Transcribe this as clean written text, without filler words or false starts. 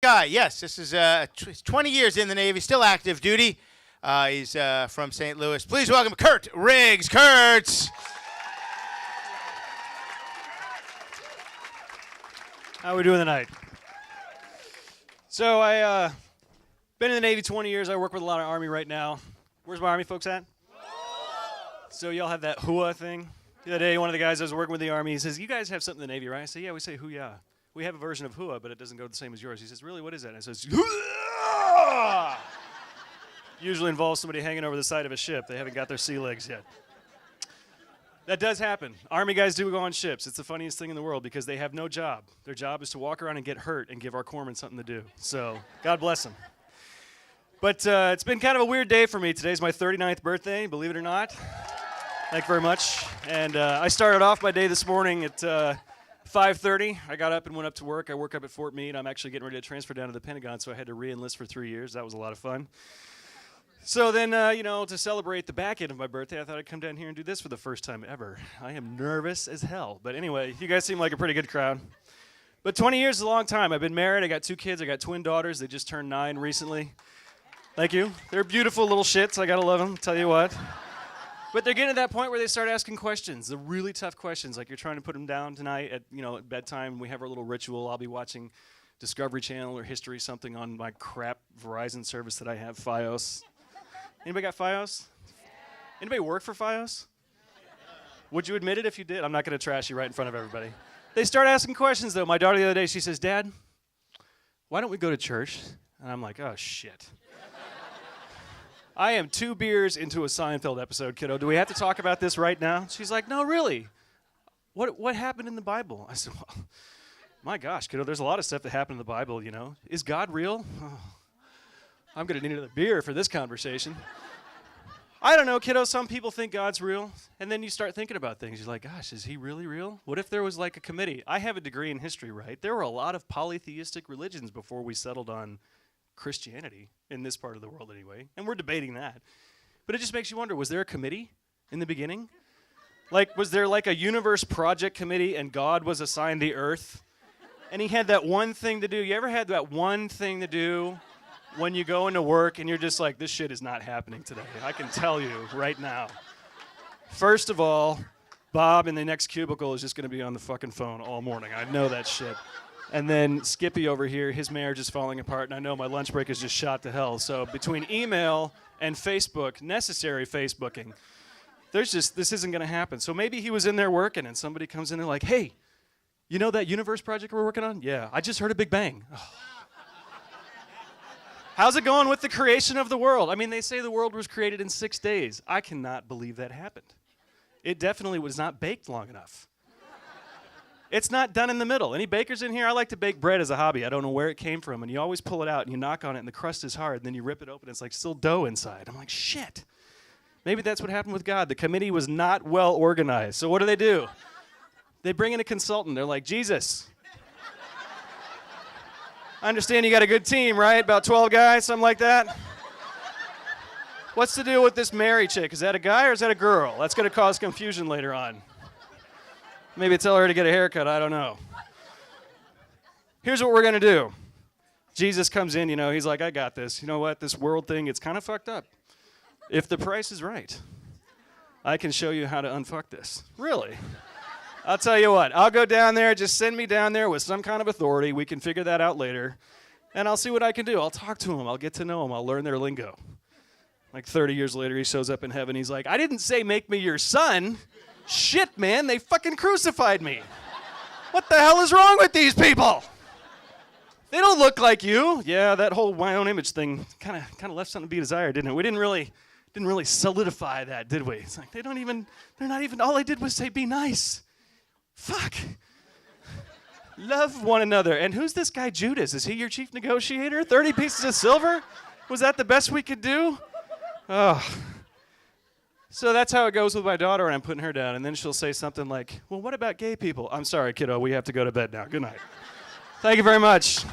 Guy, yes, this is 20 years in the Navy, still active duty. He's from St. Louis. Please welcome Kurt Riggs. Kurt! How are we doing tonight? So I been in the Navy 20 years. I work with a lot of Army right now. Where's my Army folks at? So y'all have that hooah thing? The other day, one of the guys I was working with the Army, he says, "You guys have something in the Navy, right?" I say, "Yeah, we say hoo-yah. We have a version of hooah, but it doesn't go the same as yours." He says, "Really, what is that?" I says, hoo-yah! Usually involves somebody hanging over the side of a ship. They haven't got their sea legs yet. That does happen. Army guys do go on ships. It's the funniest thing in the world because they have no job. Their job is to walk around and get hurt and give our corpsmen something to do. So God bless them. But it's been kind of a weird day for me. Today's my 39th birthday, believe it or not. Thank you very much. And I started off my day this morning at 5:30. I got up and went up to work. I work up at Fort Meade. I'm actually getting ready to transfer down to the Pentagon, so I had to re-enlist for 3 years. That was a lot of fun. So then, to celebrate the back end of my birthday, I thought I'd come down here and do this for the first time ever. I am nervous as hell. But anyway, you guys seem like a pretty good crowd. But 20 years is a long time. I've been married. I got 2 kids. I got twin daughters. They just turned 9 recently. Thank you. They're beautiful little shits. I got to love them, tell you what. But they're getting to that point where they start asking questions, the really tough questions, like you're trying to put them down tonight at bedtime. We have our little ritual. I'll be watching Discovery Channel or History, something on my crap Verizon service that I have, Fios. Anybody got Fios? Anybody work for Fios? Would you admit it if you did? I'm not going to trash you right in front of everybody. They start asking questions, though. My daughter the other day, she says, "Dad, why don't we go to church?" And I'm like, oh, shit. I am 2 beers into a Seinfeld episode, kiddo. Do we have to talk about this right now? She's like, "No, really. What happened in the Bible?" I said, "Well, my gosh, kiddo, there's a lot of stuff that happened in the Bible, you know. Is God real?" Oh, I'm going to need another beer for this conversation. I don't know, kiddo. Some people think God's real. And then you start thinking about things. You're like, gosh, is he really real? What if there was like a committee? I have a degree in history, right? There were a lot of polytheistic religions before we settled on Christianity, in this part of the world anyway, and we're debating that. But it just makes you wonder, was there a committee in the beginning? Like, was there like a universe project committee and God was assigned the earth? And he had that one thing to do. You ever had that one thing to do when you go into work and you're just like, this shit is not happening today? I can tell you right now. First of all, Bob in the next cubicle is just going to be on the fucking phone all morning. I know that shit. And then Skippy over here, his marriage is falling apart, and I know my lunch break is just shot to hell. So between email and Facebook, necessary Facebooking, this isn't going to happen. So maybe he was in there working, and somebody comes in and like, "Hey, you know that universe project we're working on?" "Yeah, I just heard a Big Bang." Oh. How's it going with the creation of the world? I mean, they say the world was created in 6 days. I cannot believe that happened. It definitely was not baked long enough. It's not done in the middle. Any bakers in here? I like to bake bread as a hobby. I don't know where it came from. And you always pull it out and you knock on it and the crust is hard. And then you rip it open. It's like still dough inside. I'm like, shit. Maybe that's what happened with God. The committee was not well organized. So what do? They bring in a consultant. They're like, "Jesus, I understand you got a good team, right? About 12 guys, something like that. What's the deal with this Mary chick? Is that a guy or is that a girl? That's going to cause confusion later on. Maybe tell her to get a haircut, I don't know." Here's what we're going to do. Jesus comes in, he's like, "I got this. You know what? This world thing, it's kind of fucked up. If the price is right, I can show you how to unfuck this." Really? I'll tell you what. I'll go down there. Just send me down there with some kind of authority. We can figure that out later. And I'll see what I can do. I'll talk to them. I'll get to know them. I'll learn their lingo. Like 30 years later, he shows up in heaven. He's like, "I didn't say make me your son. Shit, man, they fucking crucified me. What the hell is wrong with these people? They don't look like you." Yeah, that whole my own image thing kind of left something to be desired, didn't it? We didn't really solidify that, did we? It's like they're not even, all I did was say be nice. Fuck. Love one another. And who's this guy Judas? Is he your chief negotiator? 30 pieces of silver? Was that the best we could do? Oh. So that's how it goes with my daughter, and I'm putting her down. And then she'll say something like, "Well, what about gay people?" "I'm sorry, kiddo. We have to go to bed now. Good night." Thank you very much.